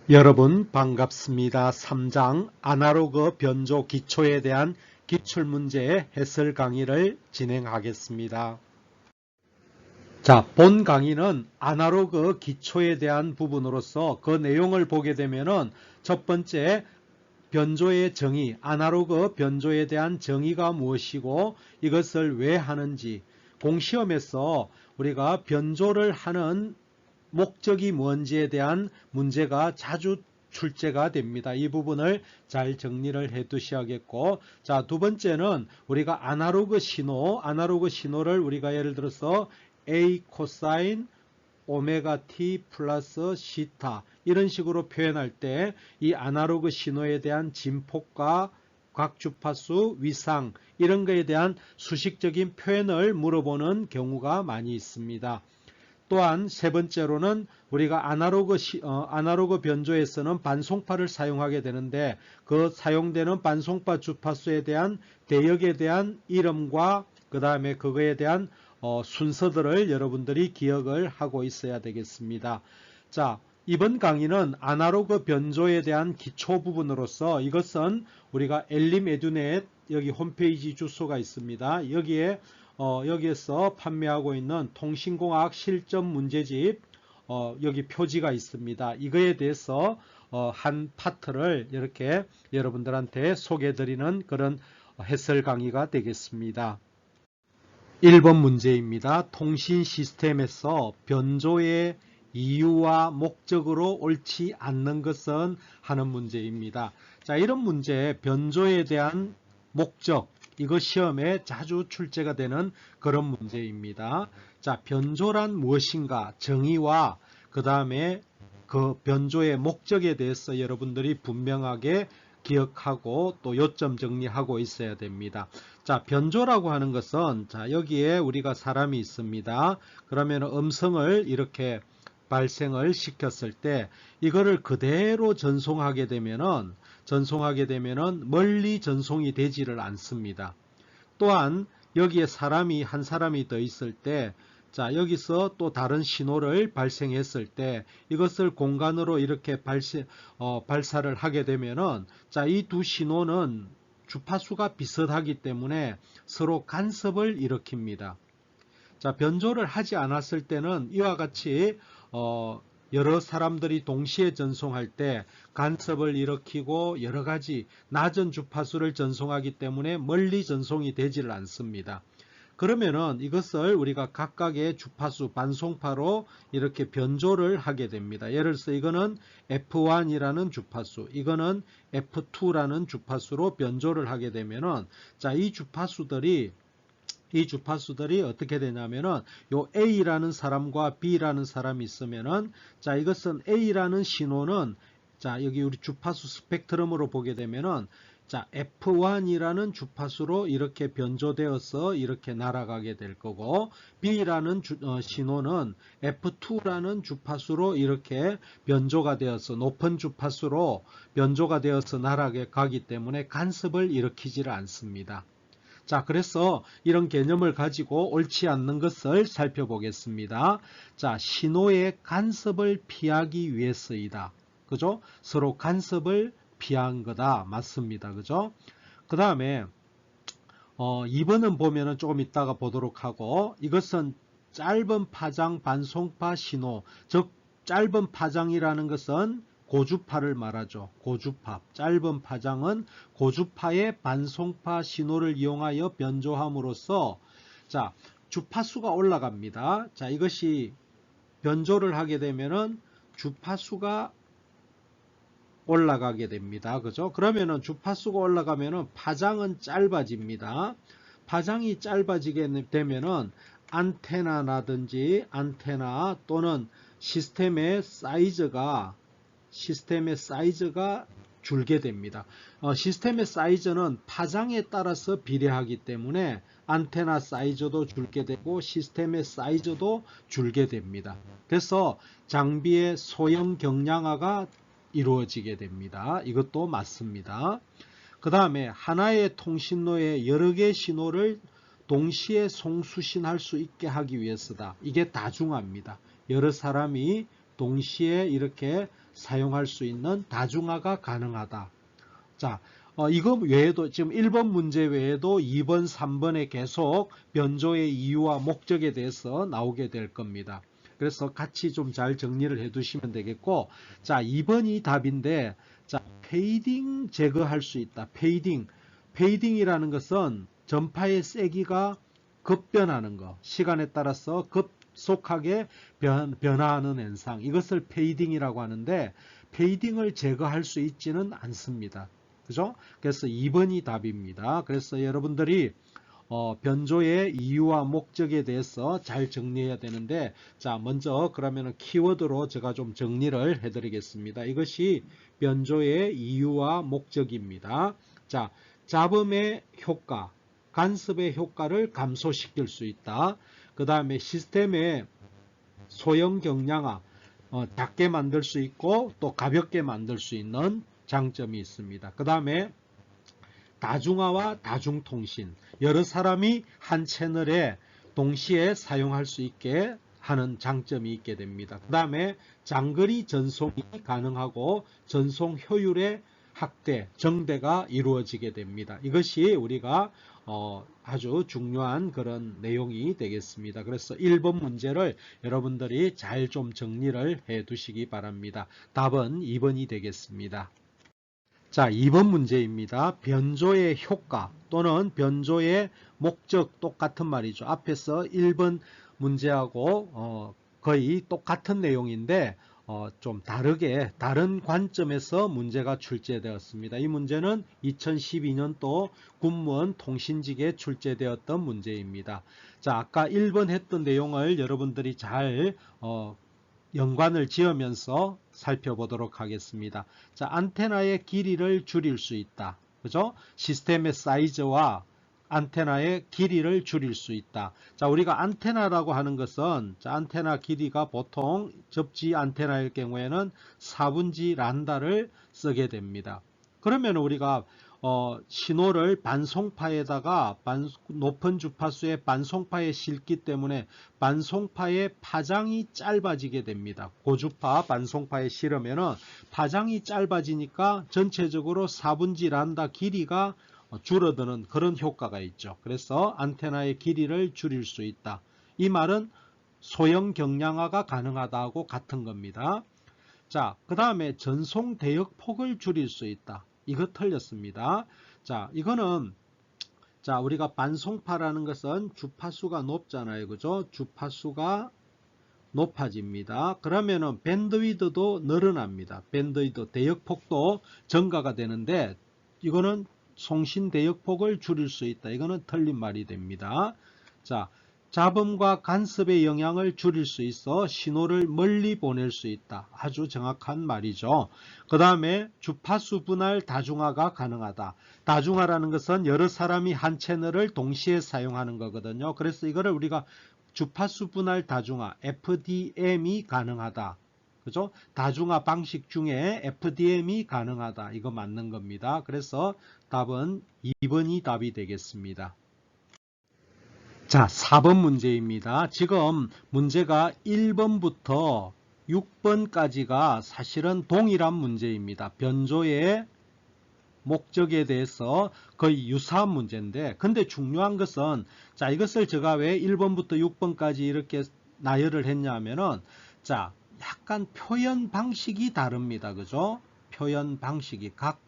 여러분 반갑습니다. 3장 아날로그 변조 기초에 대한 기출문제의 해설 강의를 진행하겠습니다. 자, 본 강의는 아날로그 기초에 대한 부분으로서 그 내용을 보게 되면은 첫 번째 변조의 정의, 아날로그 변조에 대한 정의가 무엇이고 이것을 왜 하는지, 공시험에서 우리가 변조를 하는 목적이 뭔지에 대한 문제가 자주 출제가 됩니다. 이 부분을 잘 정리를 해 두셔야겠고, 자, 두 번째는 우리가 아날로그 신호를 우리가 예를 들어서 A 코사인 오메가 t 플러스 시타 이런 식으로 표현할 때 이 아날로그 신호에 대한 진폭과 각 주파수 위상 이런 것에 대한 수식적인 표현을 물어보는 경우가 많이 있습니다. 또한 세 번째로는 우리가 아날로그 변조에서는 반송파를 사용하게 되는데 그 사용되는 반송파 주파수에 대한 대역에 대한 이름과 그 다음에 그거에 대한 순서들을 여러분들이 기억을 하고 있어야 되겠습니다. 자, 이번 강의는 아날로그 변조에 대한 기초 부분으로서 이것은 우리가 엘림에듀넷 여기 홈페이지 주소가 있습니다. 여기에서 판매하고 있는 통신공학 실전 문제집 여기 표지가 있습니다. 이거에 대해서 한 파트를 이렇게 여러분들한테 소개해 드리는 그런 해설 강의가 되겠습니다. 1번 문제입니다. 통신 시스템에서 변조의 이유와 목적으로 옳지 않는 것은 하는 문제입니다. 자, 이런 문제 변조에 대한 목적 이거 시험에 자주 출제가 되는 그런 문제입니다. 자, 변조란 무엇인가 정의와 그 다음에 그 변조의 목적에 대해서 여러분들이 분명하게 기억하고 또 요점 정리하고 있어야 됩니다. 자, 변조라고 하는 것은 자, 여기에 우리가 사람이 있습니다. 그러면 음성을 이렇게 발생을 시켰을 때 이거를 그대로 전송하게 되면은 멀리 전송이 되지를 않습니다. 또한 여기에 한 사람이 더 있을 때 자, 여기서 또 다른 신호를 발생했을 때 이것을 공간으로 이렇게 발사를 하게 되면은 자, 이 두 신호는 주파수가 비슷하기 때문에 서로 간섭을 일으킵니다. 자, 변조를 하지 않았을 때는 이와 같이 여러 사람들이 동시에 전송할 때 간섭을 일으키고 여러 가지 낮은 주파수를 전송하기 때문에 멀리 전송이 되지를 않습니다. 그러면은 이것을 우리가 각각의 주파수 반송파로 이렇게 변조를 하게 됩니다. 예를 들어서 이거는 F1이라는 주파수, 이거는 F2라는 주파수로 변조를 하게 되면은 자, 이 주파수들이 어떻게 되냐면은 요 A라는 사람과 B라는 사람이 있으면은 자, 이것은 A라는 신호는 자, 여기 우리 주파수 스펙트럼으로 보게 되면은 자, F1이라는 주파수로 이렇게 변조되어서 이렇게 날아가게 될 거고 B라는 신호는 F2라는 주파수로 이렇게 변조가 되어서 높은 주파수로 변조가 되어서 날아가기 때문에 간섭을 일으키지를 않습니다. 자, 그래서 이런 개념을 가지고 옳지 않는 것을 살펴보겠습니다. 자, 신호의 간섭을 피하기 위해서이다. 그죠? 서로 간섭을 피한 거다. 맞습니다. 그죠? 그 다음에 2번은 보면은 조금 이따가 보도록 하고 이것은 짧은 파장 반송파 신호, 즉 짧은 파장이라는 것은 고주파를 말하죠. 고주파. 짧은 파장은 고주파의 반송파 신호를 이용하여 변조함으로써 자, 주파수가 올라갑니다. 자, 이것이 변조를 하게 되면은 주파수가 올라가게 됩니다. 그죠? 그러면은 주파수가 올라가면은 파장은 짧아집니다. 파장이 짧아지게 되면은 안테나 또는 시스템의 사이즈가 줄게 됩니다. 시스템의 사이즈는 파장에 따라서 비례하기 때문에 안테나 사이즈도 줄게 되고 시스템의 사이즈도 줄게 됩니다. 그래서 장비의 소형 경량화가 이루어지게 됩니다. 이것도 맞습니다. 그 다음에 하나의 통신로에 여러 개의 신호를 동시에 송수신할 수 있게 하기 위해서다. 이게 다중화입니다. 여러 사람이 동시에 이렇게 사용할 수 있는 다중화가 가능하다. 자, 이거 외에도 지금 1번 문제 외에도 2번, 3번에 계속 변조의 이유와 목적에 대해서 나오게 될 겁니다. 그래서 같이 좀 잘 정리를 해 두시면 되겠고, 자, 2번이 답인데, 자, 페이딩 제거할 수 있다. 페이딩이라는 것은 전파의 세기가 급변하는 거, 시간에 따라서 급속하게 변화하는 현상, 이것을 페이딩이라고 하는데, 페이딩을 제거할 수 있지는 않습니다. 그죠? 그래서 2번이 답입니다. 그래서 여러분들이 변조의 이유와 목적에 대해서 잘 정리해야 되는데, 자, 먼저 그러면은 키워드로 제가 좀 정리를 해드리겠습니다. 이것이 변조의 이유와 목적입니다. 자, 잡음의 효과, 간섭의 효과를 감소시킬 수 있다. 그 다음에 시스템의 소형 경량화, 작게 만들 수 있고 또 가볍게 만들 수 있는 장점이 있습니다. 그 다음에 다중화와 다중통신, 여러 사람이 한 채널에 동시에 사용할 수 있게 하는 장점이 있게 됩니다. 그 다음에 장거리 전송이 가능하고 전송 효율의 확대, 정대가 이루어지게 됩니다. 이것이 우리가 아주 중요한 그런 내용이 되겠습니다. 그래서 1번 문제를 여러분들이 잘 좀 정리를 해 두시기 바랍니다. 답은 2번이 되겠습니다. 자, 2번 문제입니다. 변조의 효과 또는 변조의 목적, 똑같은 말이죠. 앞에서 1번 문제하고 거의 똑같은 내용인데 좀 다른 관점에서 문제가 출제되었습니다. 이 문제는 2012년도 군무원 통신직에 출제되었던 문제입니다. 자, 아까 1번 했던 내용을 여러분들이 잘 연관을 지으면서 살펴보도록 하겠습니다. 자, 안테나의 길이를 줄일 수 있다. 그죠? 시스템의 사이즈와 안테나의 길이를 줄일 수 있다. 자, 우리가 안테나라고 하는 것은, 자, 안테나 길이가 보통 접지 안테나일 경우에는 4분지 란다를 쓰게 됩니다. 그러면 우리가 신호를 반송파에다가 높은 주파수의 반송파에 실기 때문에 반송파의 파장이 짧아지게 됩니다. 고주파 반송파에 실으면은 파장이 짧아지니까 전체적으로 4분지 란다 길이가 줄어드는 그런 효과가 있죠. 그래서 안테나의 길이를 줄일 수 있다. 이 말은 소형 경량화가 가능하다고 같은 겁니다. 자, 그 다음에 전송 대역 폭을 줄일 수 있다. 이거 틀렸습니다. 자, 이거는 자, 우리가 반송파라는 것은 주파수가 높잖아요. 그죠? 주파수가 높아집니다. 그러면은 밴드위드도 늘어납니다. 밴드위드 대역폭도 증가가 되는데 이거는 송신 대역폭을 줄일 수 있다. 이거는 틀린 말이 됩니다. 자, 잡음과 간섭의 영향을 줄일 수 있어 신호를 멀리 보낼 수 있다. 아주 정확한 말이죠. 그 다음에 주파수 분할 다중화가 가능하다. 다중화라는 것은 여러 사람이 한 채널을 동시에 사용하는 거거든요. 그래서 이거를 우리가 주파수 분할 다중화 FDM이 가능하다. 그죠? 다중화 방식 중에 FDM이 가능하다. 이거 맞는 겁니다. 그래서 답은 2번이 답이 되겠습니다. 자, 4번 문제입니다. 지금 문제가 1번부터 6번까지가 사실은 동일한 문제입니다. 변조의 목적에 대해서 거의 유사한 문제인데, 근데 중요한 것은, 자, 이것을 제가 왜 1번부터 6번까지 이렇게 나열을 했냐면은, 자, 약간 표현 방식이 다릅니다. 그죠? 표현 방식이 각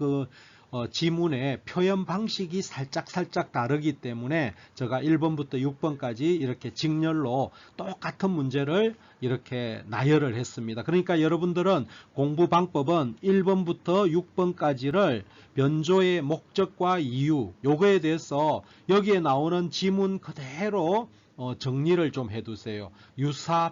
지문의 표현 방식이 살짝 다르기 때문에 제가 1번부터 6번까지 이렇게 직렬로 똑같은 문제를 이렇게 나열을 했습니다. 그러니까 여러분들은 공부 방법은 1번부터 6번까지를 변조의 목적과 이유, 요거에 대해서 여기에 나오는 지문 그대로 정리를 좀 해두세요.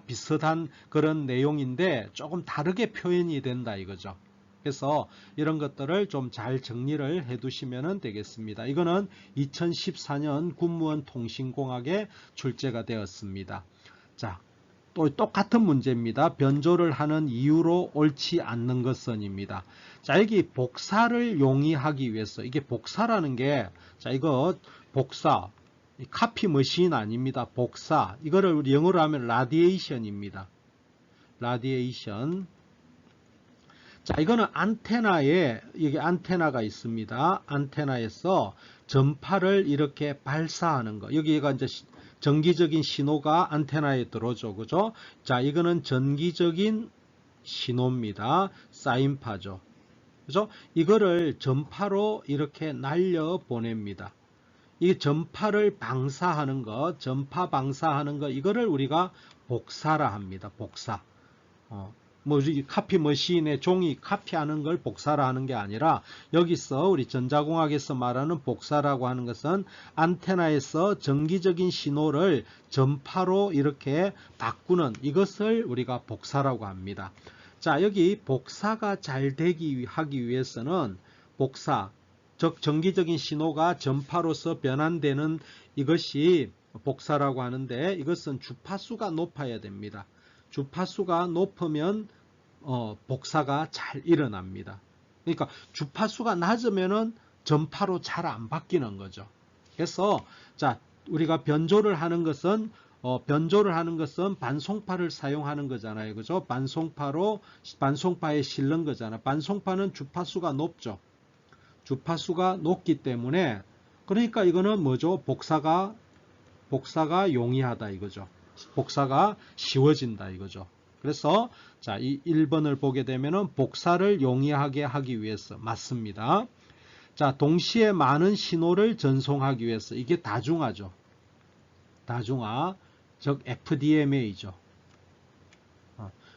비슷한 그런 내용인데 조금 다르게 표현이 된다 이거죠. 그래서 이런 것들을 좀 잘 정리를 해 두시면 되겠습니다. 이거는 2014년 군무원 통신공학에 출제가 되었습니다. 자, 또 똑같은 문제입니다. 변조를 하는 이유로 옳지 않는 것은입니다. 자, 여기 복사를 용이하기 위해서, 이게 복사라는 게, 자, 이거 복사, 카피 머신 아닙니다. 복사. 이거를 우리 영어로 하면 라디에이션입니다. 라디에이션. 자, 이거는 안테나에, 여기 안테나가 있습니다. 안테나에서 전파를 이렇게 발사하는 거. 여기가 이제 전기적인 신호가 안테나에 들어오죠. 그죠? 자, 이거는 전기적인 신호입니다. 사인파죠. 그죠? 이거를 전파로 이렇게 날려 보냅니다. 이 전파를 방사하는 것, 전파 방사하는 것, 이거를 우리가 복사라 합니다. 복사. 뭐 카피 머신에 종이 카피하는 걸 복사라 하는 게 아니라 여기서 우리 전자공학에서 말하는 복사라고 하는 것은 안테나에서 전기적인 신호를 전파로 이렇게 바꾸는 이것을 우리가 복사라고 합니다. 자, 여기 복사가 잘 되기 하기 위해서는 복사, 즉 전기적인 신호가 전파로서 변환되는 이것이 복사라고 하는데 이것은 주파수가 높아야 됩니다. 주파수가 높으면 복사가 잘 일어납니다. 그러니까 주파수가 낮으면은 전파로 잘 안 바뀌는 거죠. 그래서 자, 우리가 변조를 하는 것은 반송파를 사용하는 거잖아요. 그죠? 반송파에 실는 거잖아. 반송파는 주파수가 높죠. 주파수가 높기 때문에 그러니까 이거는 뭐죠? 복사가 용이하다 이거죠. 복사가 쉬워진다 이거죠. 그래서 자, 이 1번을 보게 되면은 복사를 용이하게 하기 위해서 맞습니다. 자, 동시에 많은 신호를 전송하기 위해서 이게 다중화죠. 다중화, 즉 FDMA죠.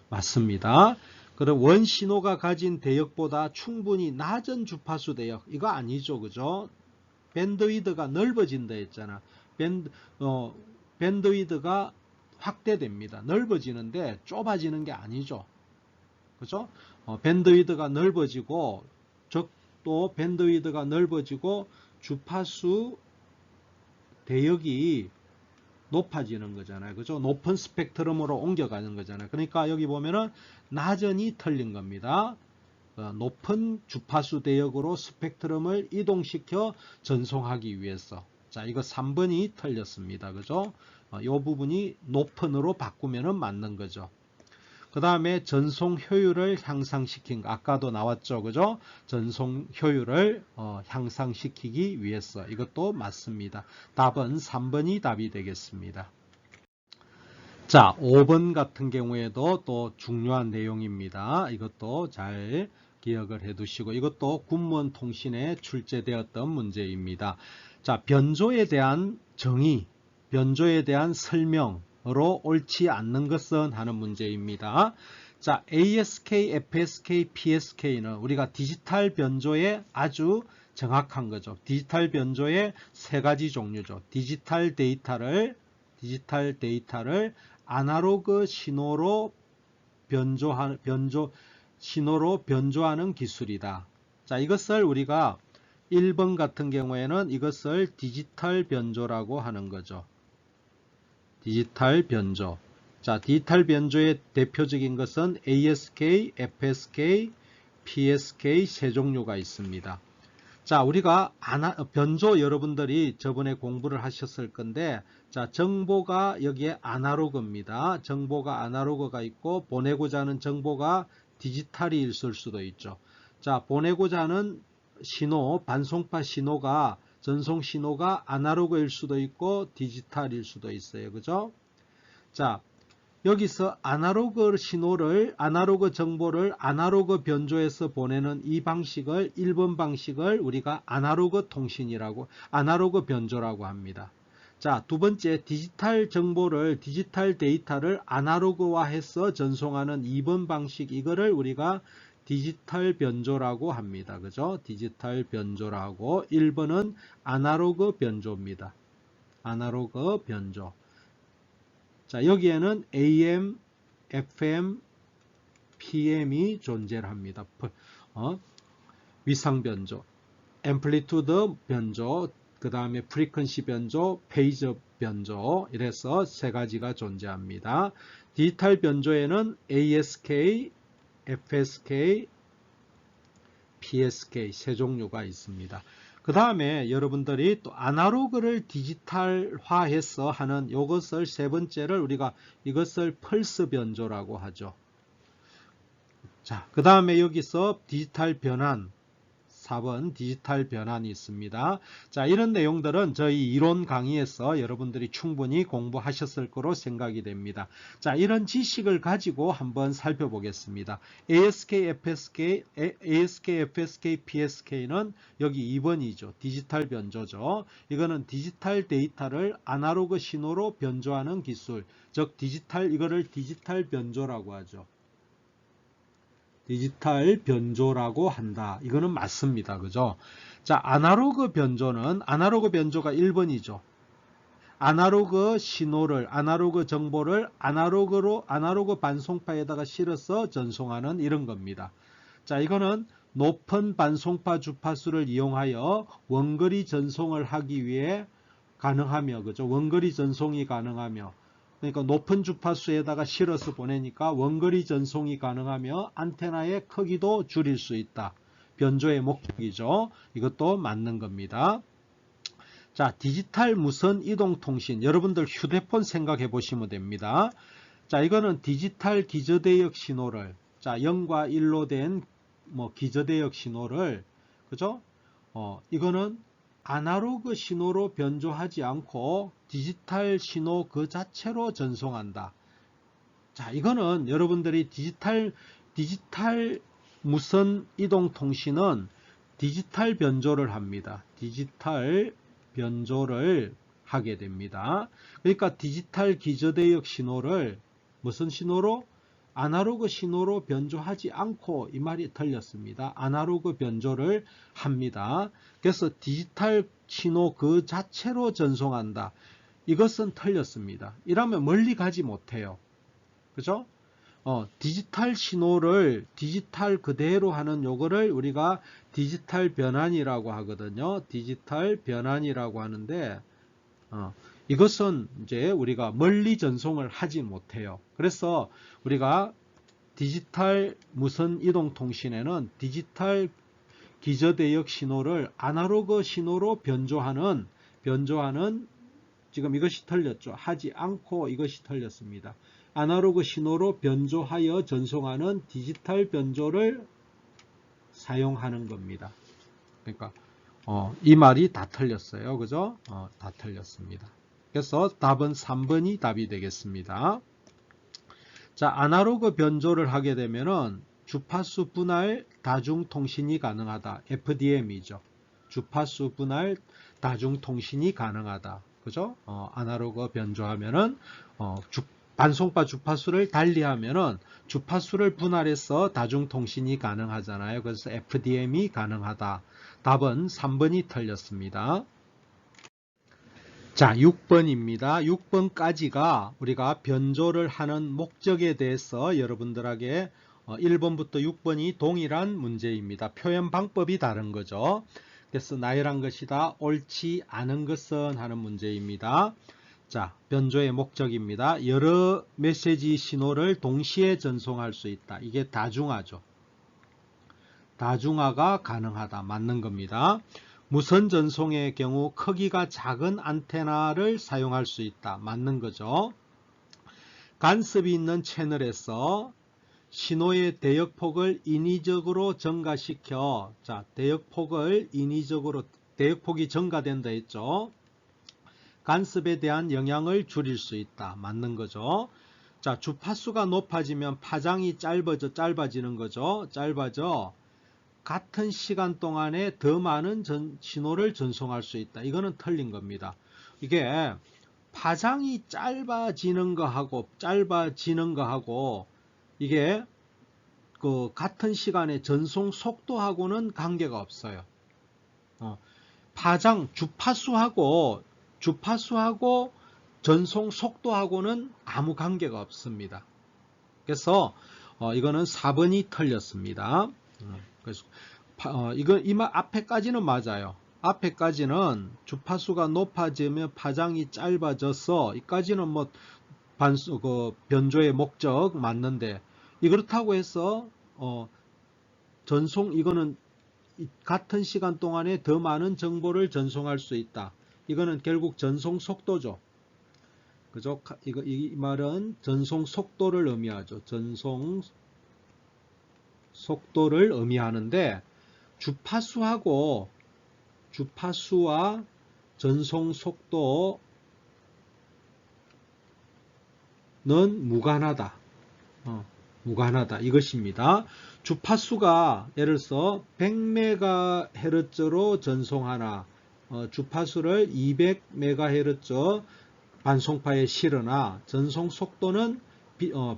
맞습니다. 그럼 원 신호가 가진 대역보다 충분히 낮은 주파수 대역 이거 아니죠, 그죠? 밴드위드가 넓어진다 했잖아. 밴드위드가 확대됩니다. 넓어지는데 좁아지는 게 아니죠. 그죠? 밴드위드가 넓어지고 또 밴드위드가 넓어지고 주파수 대역이 높아지는 거잖아요. 그죠? 높은 스펙트럼으로 옮겨가는 거잖아요. 그러니까 여기 보면은 낮은이 틀린 겁니다. 높은 주파수 대역으로 스펙트럼을 이동시켜 전송하기 위해서. 자, 이거 3번이 틀렸습니다. 그죠? 이 부분이 높은으로 바꾸면은 맞는 거죠. 그 다음에 전송 효율을 향상시킨 거. 아까도 나왔죠. 그죠? 전송 효율을 향상시키기 위해서. 이것도 맞습니다. 답은 3번이 답이 되겠습니다. 자, 5번 같은 경우에도 또 중요한 내용입니다. 이것도 잘 기억을 해 두시고 이것도 군무원 통신에 출제되었던 문제입니다. 자, 변조에 대한 정의, 변조에 대한 설명으로 옳지 않는 것은 하는 문제입니다. 자, ASK, FSK, PSK는 우리가 디지털 변조에 아주 정확한 거죠. 디지털 변조의 세 가지 종류죠. 디지털 데이터를 아날로그 신호로 변조하는 기술이다. 자, 이것을 우리가 1번 같은 경우에는 이것을 디지털 변조라고 하는 거죠. 디지털 변조. 자, 디지털 변조의 대표적인 것은 ASK, FSK, PSK 세 종류가 있습니다. 자, 우리가 변조 여러분들이 저번에 공부를 하셨을 건데, 자, 정보가 여기에 아날로그입니다. 정보가 아날로그가 있고 보내고자 하는 정보가 디지털이 있을 수도 있죠. 자, 보내고자 하는 신호, 반송파 신호가 전송 신호가 아날로그일 수도 있고 디지털일 수도 있어요. 그죠? 자, 여기서 아날로그 신호를, 아날로그 정보를 아날로그 변조해서 보내는 이 방식을 1번 방식을 우리가 아날로그 통신이라고, 아날로그 변조라고 합니다. 자, 두 번째 디지털 정보를, 디지털 데이터를 아날로그화해서 전송하는 2번 방식, 이거를 우리가 디지털 변조라고 합니다. 그죠? 디지털 변조라고. 1번은 아날로그 변조입니다. 아날로그 변조. 자, 여기에는 AM, FM, PM이 존재를 합니다. 위상 변조, 앰플리투드 변조, 그 다음에 프리퀀시 변조, 페이저 변조, 이래서 세 가지가 존재합니다. 디지털 변조에는 ASK, FSK, PSK 세 종류가 있습니다. 그 다음에 여러분들이 또 아날로그를 디지털화해서 하는 이것을 세 번째를 우리가 이것을 펄스 변조라고 하죠. 자, 그 다음에 여기서 디지털 변환, 4번 디지털 변환이 있습니다. 자, 이런 내용들은 저희 이론 강의에서 여러분들이 충분히 공부하셨을 거로 생각이 됩니다. 자, 이런 지식을 가지고 한번 살펴보겠습니다. ASK, FSK, PSK는 여기 2번이죠. 디지털 변조죠. 이거는 디지털 데이터를 아날로그 신호로 변조하는 기술, 즉 이거를 디지털 변조라고 하죠. 디지털 변조라고 한다. 이거는 맞습니다. 그죠? 자, 아날로그 변조가 1번이죠. 아날로그 신호를, 아날로그 정보를 아날로그 반송파에다가 실어서 전송하는 이런 겁니다. 자, 이거는 높은 반송파 주파수를 이용하여 원거리 전송을 하기 위해 가능하며, 그죠? 원거리 전송이 가능하며, 그러니까 높은 주파수에다가 실어서 보내니까 원거리 전송이 가능하며 안테나의 크기도 줄일 수 있다. 변조의 목적이죠. 이것도 맞는 겁니다. 자, 디지털 무선 이동통신. 여러분들 휴대폰 생각해 보시면 됩니다. 자, 이거는 디지털 기저대역 신호를, 자, 0과 1로 된 기저대역 신호를, 그죠? 이거는 아날로그 신호로 변조하지 않고 디지털 신호 그 자체로 전송한다. 자, 이거는 여러분들이 디지털 무선 이동 통신은 디지털 변조를 합니다. 디지털 변조를 하게 됩니다. 그러니까 디지털 기저대역 신호를 무슨 신호로? 아날로그 신호로 변조하지 않고, 이 말이 틀렸습니다. 아날로그 변조를 합니다. 그래서 디지털 신호 그 자체로 전송한다. 이것은 틀렸습니다. 이러면 멀리 가지 못해요. 그죠? 디지털 신호를 디지털 그대로 하는 요거를 우리가 디지털 변환이라고 하거든요. 디지털 변환이라고 하는데, 이것은 이제 우리가 멀리 전송을 하지 못해요. 그래서 우리가 디지털 무선 이동 통신에는 디지털 기저대역 신호를 아날로그 신호로 변조하는 지금 이것이 틀렸죠. 하지 않고 이것이 틀렸습니다. 아날로그 신호로 변조하여 전송하는 디지털 변조를 사용하는 겁니다. 그러니까 이 말이 다 틀렸어요. 그죠? 다 틀렸습니다. 그래서 답은 3번이 답이 되겠습니다. 자, 아날로그 변조를 하게 되면은 주파수 분할 다중통신이 가능하다. FDM이죠. 주파수 분할 다중통신이 가능하다. 그죠? 아날로그 변조하면은 반송파 주파수를 달리하면은 주파수를 분할해서 다중통신이 가능하잖아요. 그래서 FDM이 가능하다. 답은 3번이 틀렸습니다. 자, 6번입니다. 6번까지가 우리가 변조를 하는 목적에 대해서 여러분들에게 1번부터 6번이 동일한 문제입니다. 표현 방법이 다른 거죠. 그래서 나열한 것이다. 옳지 않은 것은 하는 문제입니다. 자, 변조의 목적입니다. 여러 메시지 신호를 동시에 전송할 수 있다. 이게 다중화죠. 다중화가 가능하다. 맞는 겁니다. 무선 전송의 경우 크기가 작은 안테나를 사용할 수 있다. 맞는 거죠. 간섭이 있는 채널에서 신호의 대역폭을 인위적으로 증가시켜, 자, 대역폭이 증가된다 했죠. 간섭에 대한 영향을 줄일 수 있다. 맞는 거죠. 자, 주파수가 높아지면 파장이 짧아지는 거죠. 짧아져 같은 시간 동안에 더 많은 신호를 전송할 수 있다. 이거는 틀린 겁니다. 이게 파장이 짧아지는 거하고 이게 그 같은 시간에 전송 속도하고는 관계가 없어요. 주파수하고 전송 속도하고는 아무 관계가 없습니다. 그래서 이거는 4번이 틀렸습니다. 그래서 앞에까지는 맞아요. 앞에까지는 주파수가 높아지면 파장이 짧아져서 이까지는 변조의 목적 맞는데, 그렇다고 해서 이거는 같은 시간 동안에 더 많은 정보를 전송할 수 있다. 이거는 결국 전송 속도죠. 그죠? 이 말은 전송 속도를 의미하죠. 전송 속도를 의미하는데 주파수와 전송 속도는 무관하다. 무관하다 이것입니다. 주파수가 예를 들어서 100MHz로 전송하나 주파수를 200MHz 반송파에 실으나 전송 속도는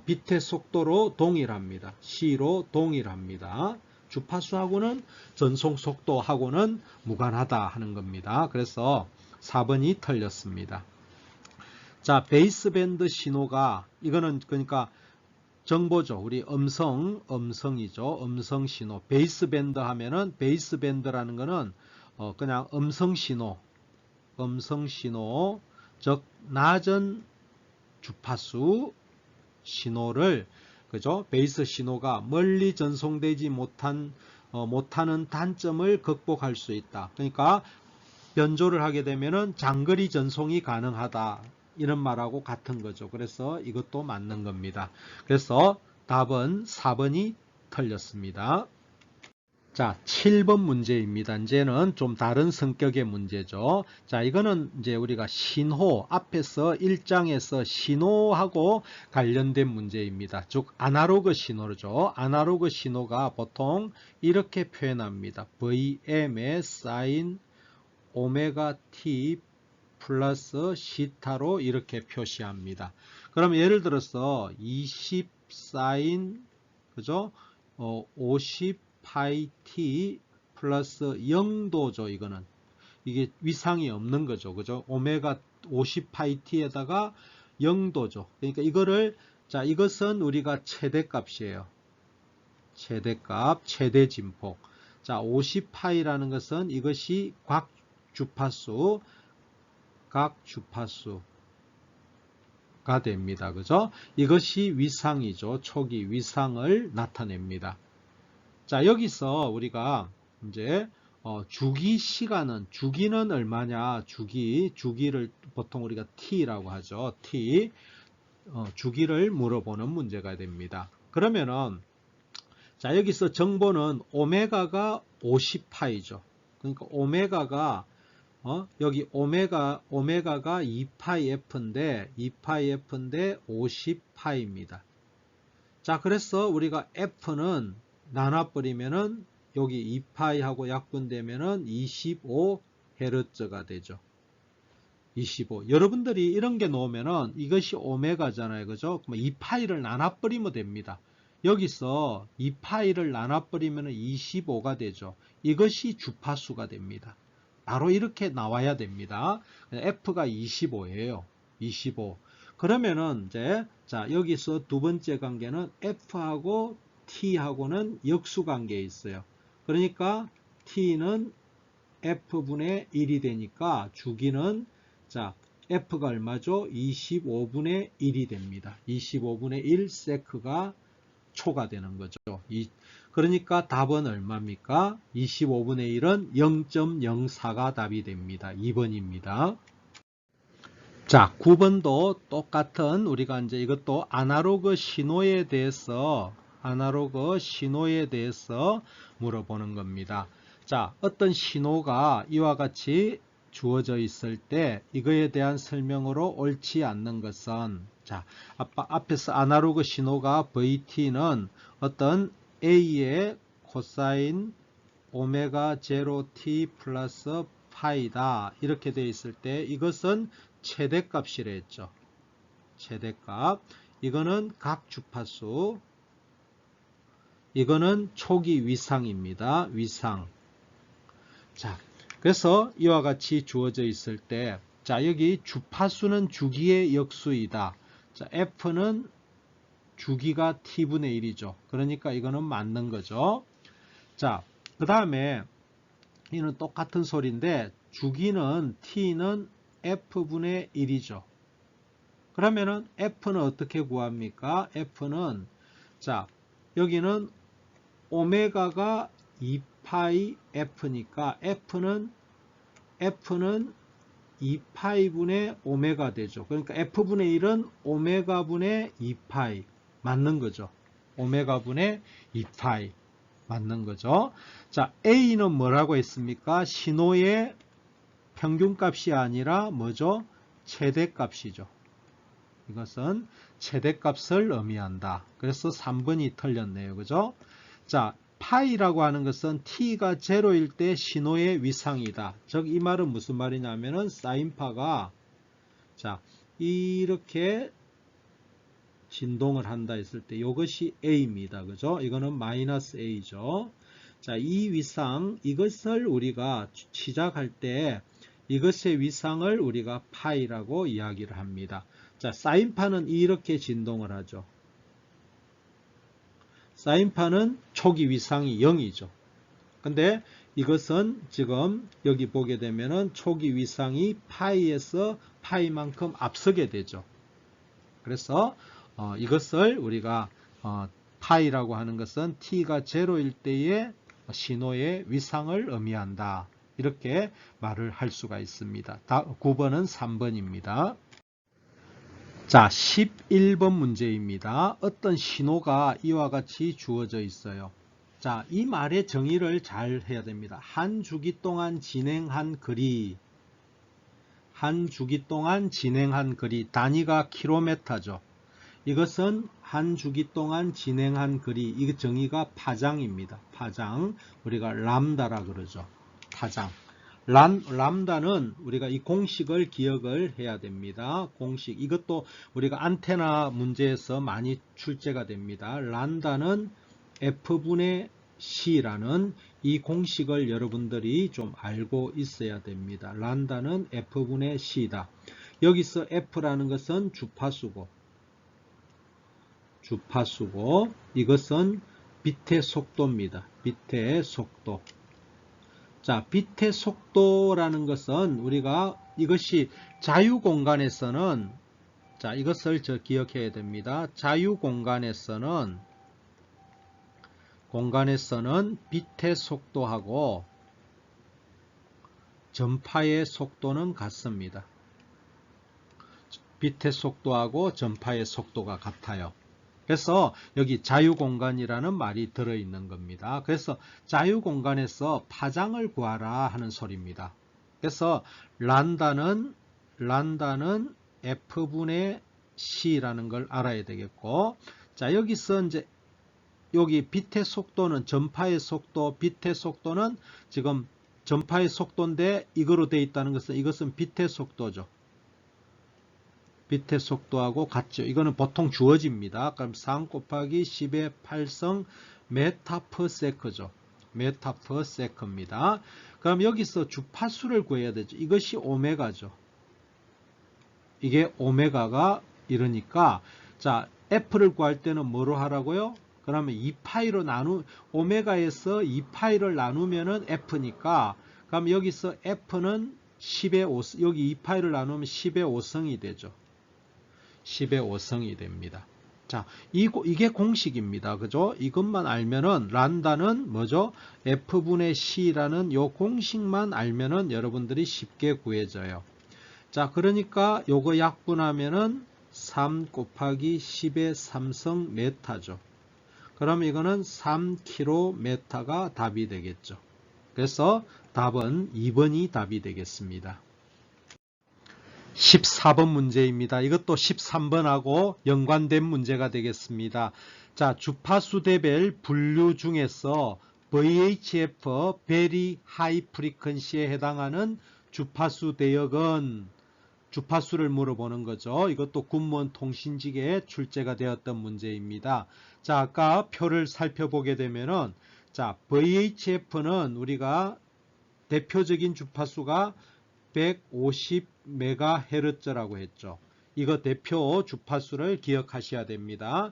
빛의 속도로 동일합니다. C로 동일합니다. 주파수하고는 전송 속도하고는 무관하다 하는 겁니다. 그래서 4번이 틀렸습니다. 자, 베이스밴드 신호가 이거는 그러니까 정보죠. 우리 음성이죠. 음성 신호. 베이스밴드 하면은 베이스밴드라는 거는 그냥 음성 신호, 즉 낮은 주파수 신호를 그죠? 베이스 신호가 멀리 전송되지 못하는 단점을 극복할 수 있다. 그러니까 변조를 하게 되면은 장거리 전송이 가능하다. 이런 말하고 같은 거죠. 그래서 이것도 맞는 겁니다. 그래서 답은 4번이 틀렸습니다. 자, 7번 문제입니다. 이제는 좀 다른 성격의 문제죠. 자, 이거는 이제 우리가 신호, 앞에서 1장에서 신호하고 관련된 문제입니다. 즉, 아날로그 신호죠. 아날로그 신호가 보통 이렇게 표현합니다. VM의 사인 오메가 T 플러스 시타로 이렇게 표시합니다. 그럼 예를 들어서 20 사인, 그죠? 50 파이 t 플러스 0도죠. 이게 위상이 없는 거죠. 그죠? 오메가 50 파이 t에다가 0도죠. 그러니까 이것은 우리가 최대값이에요. 최대값, 최대 진폭. 자, 50 파이라는 것은 이것이 각 주파수가 됩니다. 그죠? 이것이 위상이죠. 초기 위상을 나타냅니다. 자, 여기서 우리가 이제 주기는 얼마냐? 주기를 보통 우리가 T라고 하죠. T. 주기를 물어보는 문제가 됩니다. 그러면은 자, 여기서 정보는 오메가가 50파이죠. 그러니까 오메가가 여기 오메가가 2파이 F인데 50파이입니다. 자, 그래서 우리가 F는 나눠버리면은 여기 2파이하고 약분되면은 25Hz가 되죠. 25. 여러분들이 이런 게 놓으면은 이것이 오메가잖아요. 그죠? 그럼 2파이를 나눠버리면 됩니다. 여기서 2파이를 나눠버리면은 25가 되죠. 이것이 주파수가 됩니다. 바로 이렇게 나와야 됩니다. F가 25예요. 25. 그러면은 이제 자, 여기서 두 번째 관계는 F하고 T하고는 역수관계에 있어요. 그러니까 T는 F분의 1이 되니까 주기는 자, F가 얼마죠? 25분의 1이 됩니다. 25분의 1 세크가 초가 되는 거죠. 그러니까 답은 얼마입니까? 25분의 1은 0.04가 답이 됩니다. 2번입니다. 자, 9번도 똑같은 우리가 이제 이것도 아날로그 신호에 대해서 물어보는 겁니다. 자, 어떤 신호가 이와 같이 주어져 있을 때 이거에 대한 설명으로 옳지 않는 것은 자, 앞에서 아날로그 신호가 VT는 어떤 A의 코사인 오메가 0t 플러스 파이다 이렇게 되어 있을 때 이것은 최대값이라 했죠. 최대값. 이거는 각 주파수. 이거는 초기 위상입니다. 위상. 자, 그래서 이와 같이 주어져 있을 때, 자, 여기 주파수는 주기의 역수이다. 자, F는 주기가 T분의 1이죠. 그러니까 이거는 맞는 거죠. 자, 그 다음에 이는 똑같은 소리인데, 주기는 T는 F분의 1이죠. 그러면은 F는 어떻게 구합니까? F는, 자, 여기는 오메가가 2파이 F니까 F는 2파이분의 오메가 되죠. 그러니까 F분의 1은 오메가분의 2파이. 맞는 거죠. 오메가분의 2파이. 맞는 거죠. 자, A는 뭐라고 했습니까? 신호의 평균값이 아니라 뭐죠? 최대값이죠. 이것은 최대값을 의미한다. 그래서 3번이 틀렸네요. 그죠? 자, 파이라고 하는 것은 t가 0일 때 신호의 위상이다. 즉, 이 말은 무슨 말이냐면은 사인파가 자, 이렇게 진동을 한다 했을 때 이것이 A입니다. 그죠? 이거는 마이너스 A죠. 자, 이 위상, 이것을 우리가 시작할 때 이것의 위상을 우리가 파이라고 이야기를 합니다. 자, 사인파는 이렇게 진동을 하죠. 사인파는 초기 위상이 0이죠. 근데 이것은 지금 여기 보게 되면은 초기 위상이 파이에서 파이만큼 앞서게 되죠. 그래서 이것을 우리가 파이라고 하는 것은 t가 0일 때의 신호의 위상을 의미한다. 이렇게 말을 할 수가 있습니다. 9번은 3번입니다. 자, 11번 문제입니다. 어떤 신호가 이와 같이 주어져 있어요. 자, 이 말의 정의를 잘 해야 됩니다. 한 주기 동안 진행한 거리, 한 주기 동안 진행한 거리, 단위가 킬로미터죠. 이것은 한 주기 동안 진행한 거리, 이 정의가 파장입니다. 파장, 우리가 람다라 그러죠. 파장. 람다는 우리가 이 공식을 기억을 해야 됩니다. 공식. 이것도 우리가 안테나 문제에서 많이 출제가 됩니다. 람다는 F분의 C라는 이 공식을 여러분들이 좀 알고 있어야 됩니다. 람다는 F분의 C다. 여기서 F라는 것은 주파수고 이것은 빛의 속도입니다. 빛의 속도. 자, 빛의 속도라는 것은 우리가 이것이 자유공간에서는 자, 이것을 기억해야 됩니다. 자유공간에서는 빛의 속도하고 전파의 속도는 같습니다. 빛의 속도하고 전파의 속도가 같아요. 그래서 여기 자유공간이라는 말이 들어있는 겁니다. 그래서 자유공간에서 파장을 구하라 하는 소리입니다. 그래서 란다는 F분의 C라는 걸 알아야 되겠고, 자, 여기서 이제 여기 빛의 속도는 전파의 속도, 빛의 속도는 지금 전파의 속도인데 이거로 되어 있다는 것은 이것은 빛의 속도죠. 빛의 속도하고 같죠. 이거는 보통 주어집니다. 그럼 3 곱하기 10의 8성 메타 퍼 세크죠. 메타 퍼 세크입니다. 그럼 여기서 주파수를 구해야 되죠. 이것이 오메가죠. 이게 오메가가 이러니까 자, F를 구할 때는 뭐로 하라고요? 그러면 2파이로 오메가에서 2파이를 나누면은 F니까 그럼 여기서 F는 10의 5, 여기 2파이를 나누면 10의 5성이 되죠. 10의 5성이 됩니다. 자, 이게 공식입니다. 그죠? 이것만 알면은 란다는 뭐죠? F분의 C라는 요 공식만 알면은 여러분들이 쉽게 구해져요. 자, 그러니까 요거 약분하면은 3 곱하기 10의 3성 메타죠. 그럼 이거는 3km가 답이 되겠죠. 그래서 답은 2번이 답이 되겠습니다. 14번 문제입니다. 이것도 13번하고 연관된 문제가 되겠습니다. 자, 주파수대별 분류 중에서 VHF Very High Frequency에 해당하는 주파수 대역은 주파수를 물어보는 거죠. 이것도 군무원 통신직에 출제가 되었던 문제입니다. 자, 아까 표를 살펴보게 되면은 자, VHF는 우리가 대표적인 주파수가 150MHz라고 했죠. 이거 대표 주파수를 기억하셔야 됩니다.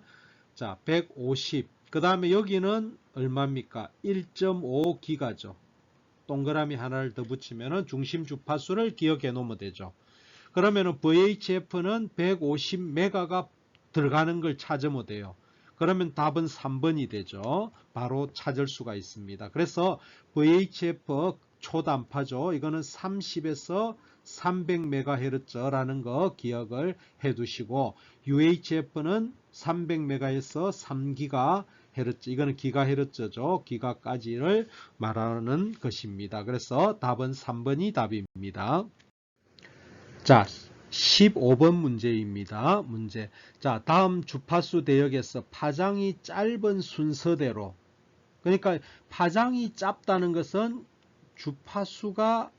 자, 150. 그 다음에 여기는 얼마입니까? 1.5기가죠. 동그라미 하나를 더 붙이면 중심 주파수를 기억해 놓으면 되죠. 그러면 VHF는 150메가가 들어가는 걸 찾으면 돼요. 그러면 답은 3번이 되죠. 바로 찾을 수가 있습니다. 그래서 VHF 초단파죠. 이거는 30에서 300MHz라는 거 기억을 해 두시고 UHF는 300MHz에서 3GHz 헤르츠, 이거는 기가헤르츠죠. 기가까지를 말하는 것입니다. 그래서 답은 3번이 답입니다. 자, 15번 문제입니다. 문제. 자, 다음 주파수 대역에서 파장이 짧은 순서대로, 그러니까 파장이 짧다는 것은 주파수가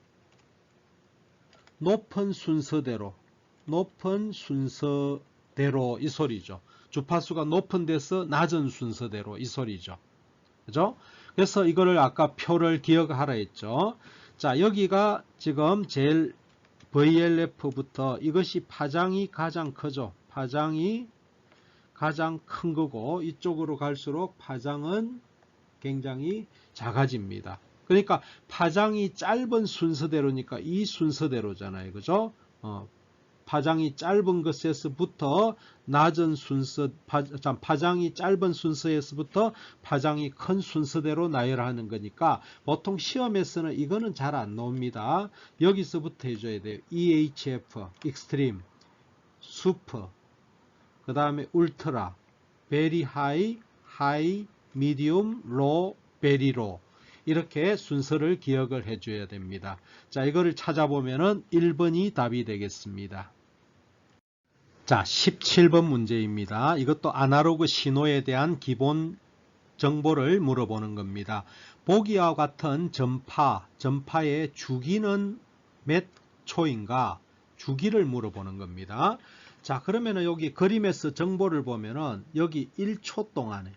높은 순서대로 이 소리죠. 주파수가 높은 데서 낮은 순서대로 이 소리죠. 그죠? 그래서 이거를 아까 표를 기억하라 했죠. 자, 여기가 지금 제일 VLF부터 이것이 파장이 가장 크죠. 파장이 가장 큰 거고 이쪽으로 갈수록 파장은 굉장히 작아집니다. 그러니까 파장이 짧은 순서대로니까 이 순서대로잖아요. 그죠? 파장이 짧은 것에서부터 낮은 순서, 파장이 짧은 순서에서부터 파장이 큰 순서대로 나열하는 거니까 보통 시험에서는 이거는 잘 안 나옵니다. 여기서부터 해줘야 돼요. EHF, 익스트림, 슈퍼, 그 다음에 울트라, 베리 하이, 하이, 미디움, 로, 베리 로. 이렇게 순서를 기억을 해줘야 됩니다. 자, 이거를 찾아보면은 1번이 답이 되겠습니다. 자, 17번 문제입니다. 이것도 아날로그 신호에 대한 기본 정보를 물어보는 겁니다. 보기와 같은 전파의 주기는 몇 초인가? 주기를 물어보는 겁니다. 자, 그러면은 여기 그림에서 정보를 보면은 여기 1초 동안에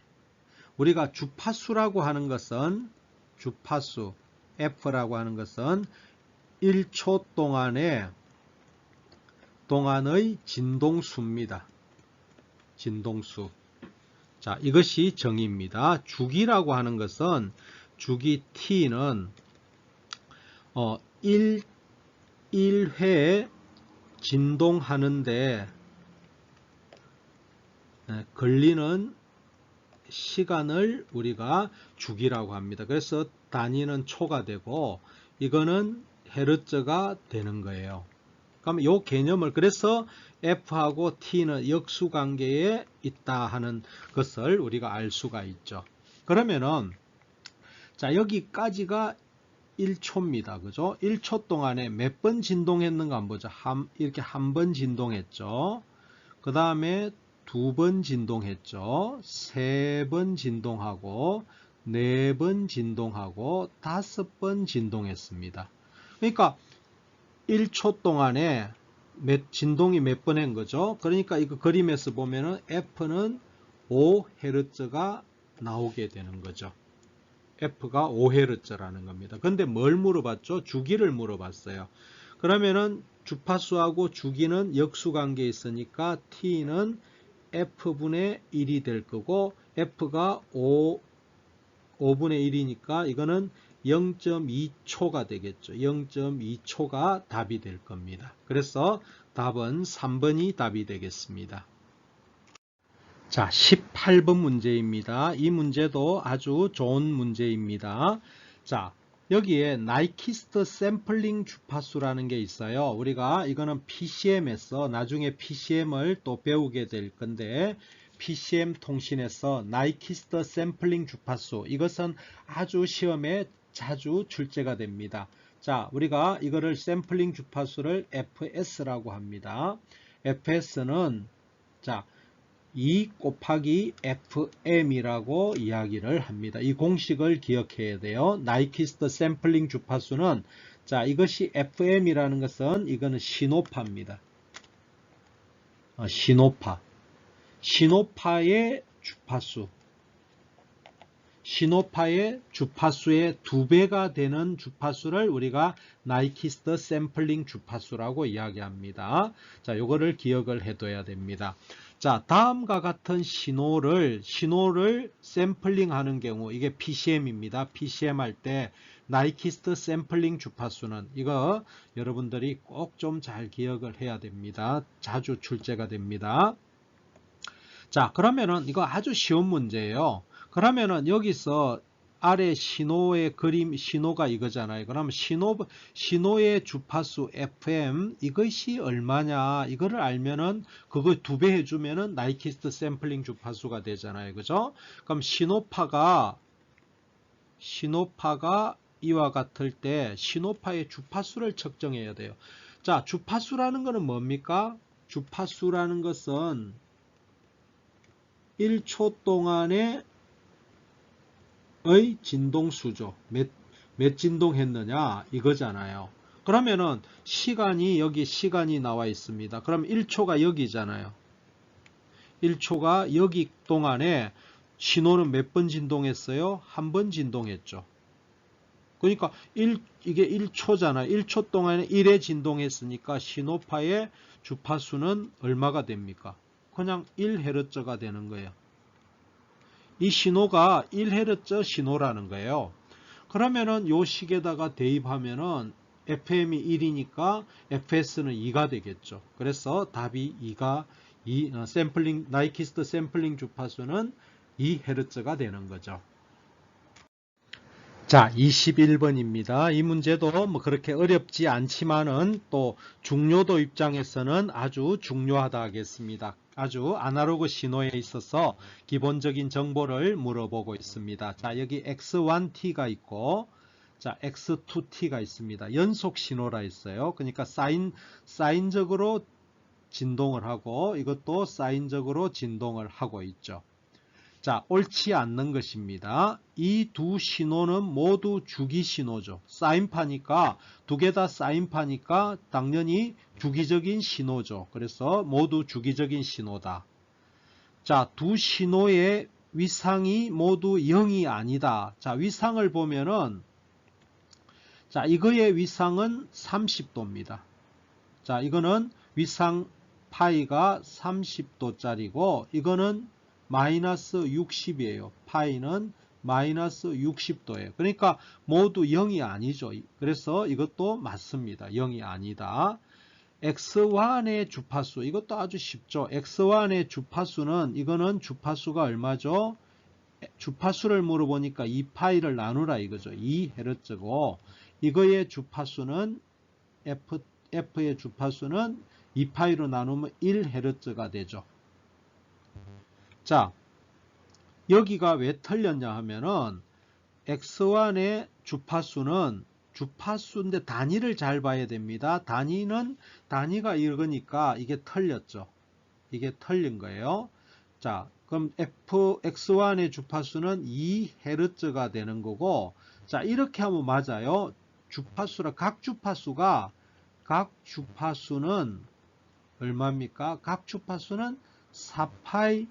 우리가 주파수라고 하는 것은 주파수 F라고 하는 것은 1초 동안의 진동수입니다. 진동수. 자, 이것이 정의입니다. 주기라고 하는 것은 주기 T는 1회 진동하는데 걸리는 시간을 우리가 주기라고 합니다. 그래서 단위는 초가 되고 이거는 헤르츠가 되는 거예요. 그럼 이 개념을, 그래서 F하고 T는 역수관계에 있다 하는 것을 우리가 알 수가 있죠. 그러면은 자, 여기까지가 1초입니다. 그죠? 1초 동안에 몇 번 진동했는가 한번 보자. 이렇게 한 번 진동했죠. 그 다음에 2번 진동했죠. 3번 진동하고 4번 진동하고 5번 진동했습니다. 그러니까 1초 동안에 진동이 몇 번 한 거죠. 그러니까 이거 그림에서 보면은 F는 5Hz가 나오게 되는 거죠. F가 5Hz라는 겁니다. 근데 뭘 물어봤죠? 주기를 물어봤어요. 그러면은 주파수하고 주기는 역수관계에 있으니까 T는 F분의 1이 될 거고 F가 5분의 1이니까 이거는 0.2초가 되겠죠. 0.2초가 답이 될 겁니다. 그래서 답은 3번이 답이 되겠습니다. 자, 18번 문제입니다. 이 문제도 아주 좋은 문제입니다. 자, 여기에 나이키스트 샘플링 주파수라는 게 있어요. 우리가 이거는 PCM에서 나중에 PCM을 또 배우게 될 건데 PCM 통신에서 나이키스트 샘플링 주파수, 이것은 아주 시험에 자주 출제가 됩니다. 자, 우리가 이거를 샘플링 주파수를 FS라고 합니다. FS는 자 2 곱하기 FM이라고 이야기를 합니다. 이 공식을 기억해야 돼요. 나이키스트 샘플링 주파수는 자, 이것이 FM이라는 것은 이거는 신호파입니다. 신호파의 주파수. 신호파의 주파수의 2배가 되는 주파수를 우리가 나이키스트 샘플링 주파수라고 이야기합니다. 자, 요거를 기억을 해둬야 됩니다. 자, 다음과 같은 신호를 샘플링 하는 경우, 이게 PCM입니다. PCM 할 때 나이키스트 샘플링 주파수는 이거 여러분들이 꼭 좀 잘 기억을 해야 됩니다. 자주 출제가 됩니다. 자, 그러면은 이거 아주 쉬운 문제예요. 그러면은 여기서 아래 신호의 그림, 신호가 이거잖아요. 그러면 신호의 주파수 FM 이것이 얼마냐 이거를 알면은 그거 2배 해주면은 나이키스트 샘플링 주파수가 되잖아요. 그죠? 그럼 신호파가 이와 같을 때 신호파의 주파수를 측정해야 돼요. 자, 주파수라는 것은 뭡니까? 주파수라는 것은 1초 동안의 진동수죠. 몇 진동했느냐 이거잖아요. 그러면은 여기 시간이 나와 있습니다. 그럼 1초가 여기잖아요. 1초가 여기 동안에 신호는 몇 번 진동했어요? 한 번 진동했죠. 그러니까 이게 1초잖아요. 1초 동안에 1회 진동했으니까 신호파의 주파수는 얼마가 됩니까? 그냥 1Hz가 되는 거예요. 이 신호가 1Hz 신호라는 거예요. 그러면은 요 식에다가 대입하면은 FM이 1이니까 FS는 2가 되겠죠. 그래서 답이 2가 나이키스트 샘플링 주파수는 2Hz가 되는 거죠. 자, 21번입니다. 이 문제도 뭐 그렇게 어렵지 않지만은 또 중요도 입장에서는 아주 중요하다 하겠습니다. 아주 아날로그 신호에 있어서 기본적인 정보를 물어보고 있습니다. 자, 여기 X1T가 있고, 자, X2T가 있습니다. 연속 신호라 있어요. 그러니까 사인적으로 진동을 하고, 이것도 사인적으로 진동을 하고 있죠. 자, 옳지 않는 것입니다. 이 두 신호는 모두 주기 신호죠. 사인파니까, 두 개 다 사인파니까 당연히 주기적인 신호죠. 그래서 모두 주기적인 신호다. 자, 두 신호의 위상이 모두 0이 아니다. 자, 위상을 보면은, 자, 이거의 위상은 30도입니다. 자, 이거는 위상 파이가 30도짜리고, 이거는 마이너스 60이에요. 파이는 마이너스 60도예요. 그러니까 모두 0이 아니죠. 그래서 이것도 맞습니다. 0이 아니다. X1의 주파수, 이것도 아주 쉽죠. X1의 주파수는, 이거는 주파수가 얼마죠? 주파수를 물어보니까 2파이를 나누라 이거죠. 2Hz고, 이거의 주파수는, F의 주파수는 2파이로 나누면 1Hz가 되죠. 자, 여기가 왜 틀렸냐 하면은 X1의 주파수인데 단위를 잘 봐야 됩니다. 단위가 이거니까 이게 틀렸죠. 이게 틀린 거예요. 자, 그럼 X1의 주파수는 2Hz가 되는 거고, 자, 이렇게 하면 맞아요. 각 주파수는 얼마입니까? 각 주파수는 4파이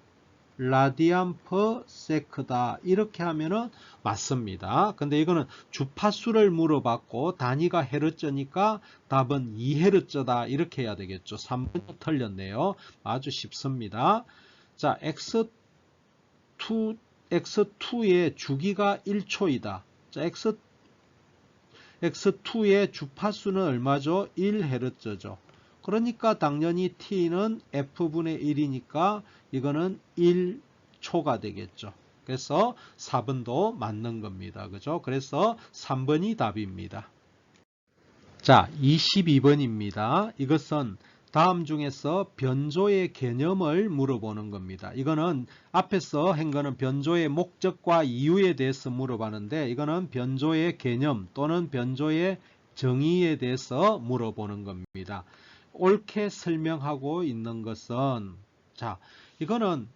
라디안 퍼 세크다. 이렇게 하면은 맞습니다. 근데 이거는 주파수를 물어봤고 단위가 헤르츠니까 답은 2헤르츠다. 이렇게 해야 되겠죠. 3번 틀렸네요. 아주 쉽습니다. 자, X2의 주기가 1초이다. 자, X2의 주파수는 얼마죠? 1헤르츠죠. 그러니까 당연히 T는 F분의 1이니까 이거는 1초가 되겠죠. 그래서 4번도 맞는 겁니다. 그죠? 그래서 3번이 답입니다. 자, 22번입니다. 이것은 다음 중에서 변조의 개념을 물어보는 겁니다. 이거는 앞에서 한 거는 변조의 목적과 이유에 대해서 물어봤는데 이거는 변조의 개념 또는 변조의 정의에 대해서 물어보는 겁니다. 옳게 설명하고 있는 것은, 자, 이거는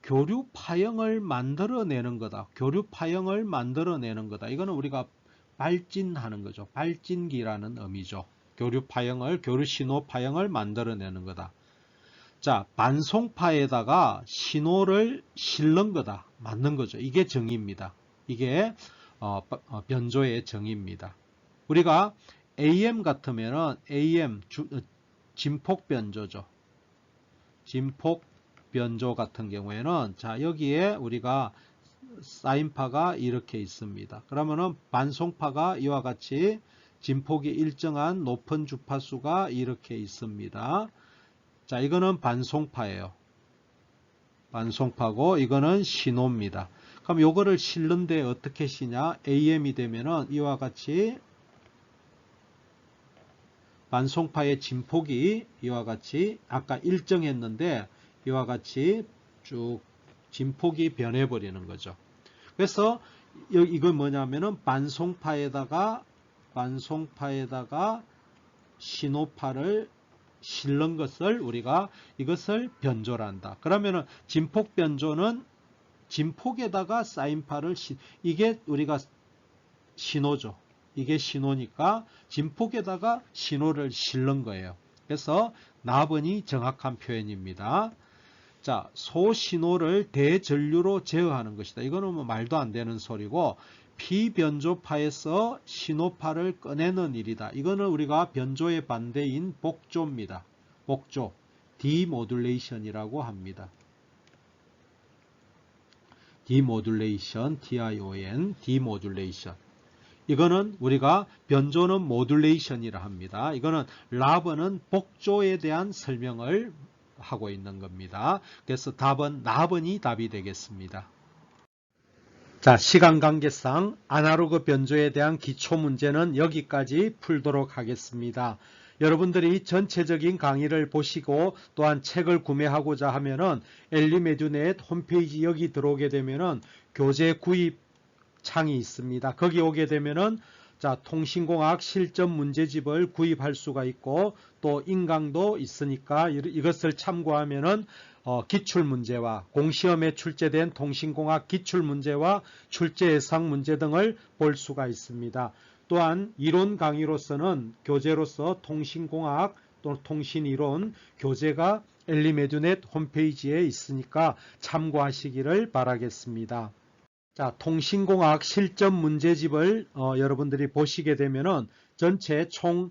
교류 파형을 만들어내는 거다. 교류 파형을 만들어내는 거다. 이거는 우리가 발진하는 거죠. 발진기라는 의미죠. 교류 신호 파형을 만들어내는 거다. 자, 반송파에다가 신호를 실는 거다. 맞는 거죠. 이게 정의입니다. 이게 변조의 정의입니다. 우리가 AM 같으면은 진폭 변조죠. 진폭 변조 같은 경우에는 자, 여기에 우리가 사인파가 이렇게 있습니다. 그러면은 반송파가 이와 같이 진폭이 일정한 높은 주파수가 이렇게 있습니다. 자, 이거는 반송파예요. 반송파고 이거는 신호입니다. 그럼 요거를 실는데 어떻게 시냐? AM이 되면은 이와 같이 반송파의 진폭이 이와 같이 아까 일정했는데 이와 같이 쭉 진폭이 변해버리는 거죠. 그래서 이건 뭐냐면은 반송파에다가 신호파를 실는 것을 우리가 이것을 변조한다. 그러면은 진폭 변조는 진폭에다가 사인파를 이게 우리가 신호죠. 이게 신호니까 진폭에다가 신호를 실는 거예요. 그래서 나번이 정확한 표현입니다. 자, 소신호를 대전류로 제어하는 것이다. 이거는 뭐 말도 안 되는 소리고 피변조파에서 신호파를 꺼내는 일이다. 이거는 우리가 변조의 반대인 복조입니다. 복조, 디모듈레이션이라고 합니다. 디모듈레이션, DION, 디모듈레이션. 이거는 우리가 변조는 모듈레이션이라 합니다. 이거는 라번은 복조에 대한 설명을 하고 있는 겁니다. 그래서 답은 나번이 답이 되겠습니다. 자, 시간 관계상 아날로그 변조에 대한 기초 문제는 여기까지 풀도록 하겠습니다. 여러분들이 전체적인 강의를 보시고 또한 책을 구매하고자 하면은 엘리메듀넷 홈페이지 여기 들어오게 되면은 교재 구입 창이 있습니다. 거기 오게 되면은 자, 통신공학 실전 문제집을 구입할 수가 있고 또 인강도 있으니까 이것을 참고하면은 기출문제와 공시험에 출제된 통신공학 기출문제와 출제 예상 문제 등을 볼 수가 있습니다. 또한 이론 강의로서는 교재로서 통신공학 또 통신이론 교재가 엘리메듀넷 홈페이지에 있으니까 참고하시기를 바라겠습니다. 자, 통신공학 실전 문제집을 여러분들이 보시게 되면은 전체 총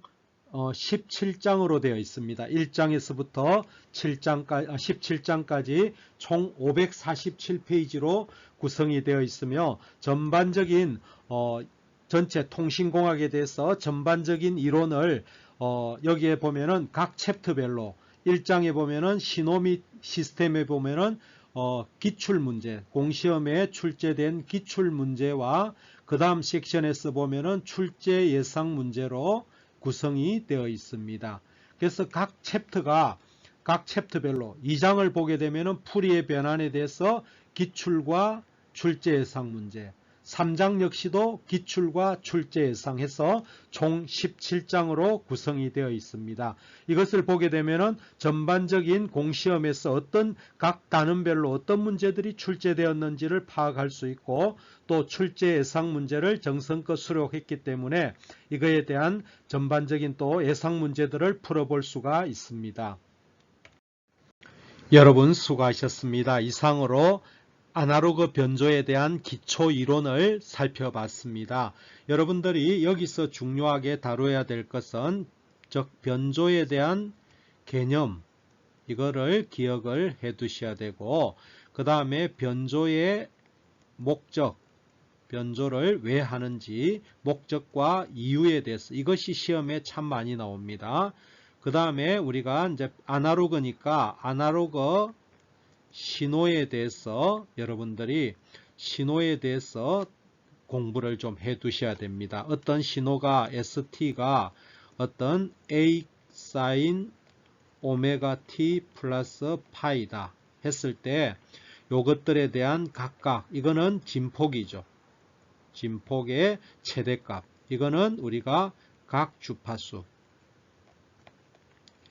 17장으로 되어 있습니다. 1장에서부터 17장까지 총 547페이지로 구성이 되어 있으며 전반적인 전체 통신공학에 대해서 전반적인 이론을 여기에 보면은 각 챕터별로 1장에 보면은 신호 및 시스템에 보면은 기출문제, 공시험에 출제된 기출문제와 그 다음 섹션에서 보면은 출제 예상 문제로 구성이 되어 있습니다. 그래서 각 챕터별로 2장을 보게 되면은 풀이의 변환에 대해서 기출과 출제 예상 문제, 3장 역시도 기출과 출제 예상해서 총 17장으로 구성이 되어 있습니다. 이것을 보게 되면은 전반적인 공시험에서 어떤 각 단원별로 어떤 문제들이 출제되었는지를 파악할 수 있고 또 출제 예상 문제를 정성껏 수록했기 때문에 이거에 대한 전반적인 또 예상 문제들을 풀어볼 수가 있습니다. 여러분 수고하셨습니다. 이상으로 아날로그 변조에 대한 기초 이론을 살펴봤습니다. 여러분들이 여기서 중요하게 다뤄야 될 것은 즉 변조에 대한 개념 이거를 기억을 해 두셔야 되고 그 다음에 변조의 목적 변조를 왜 하는지 목적과 이유에 대해서 이것이 시험에 참 많이 나옵니다. 그 다음에 우리가 이제 아날로그니까 아날로그 신호에 대해서 여러분들이 신호에 대해서 공부를 좀 해 두셔야 됩니다. 어떤 신호가 ST가 어떤 A 사인 오메가 T 플러스 파이다 했을 때 요것들에 대한 각각 이거는 진폭이죠. 진폭의 최대값 이거는 우리가 각 주파수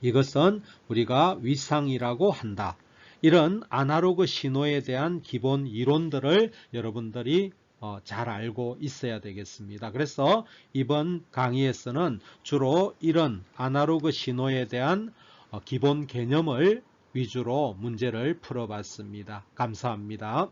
이것은 우리가 위상이라고 한다. 이런 아날로그 신호에 대한 기본 이론들을 여러분들이 잘 알고 있어야 되겠습니다. 그래서 이번 강의에서는 주로 이런 아날로그 신호에 대한 기본 개념을 위주로 문제를 풀어봤습니다. 감사합니다.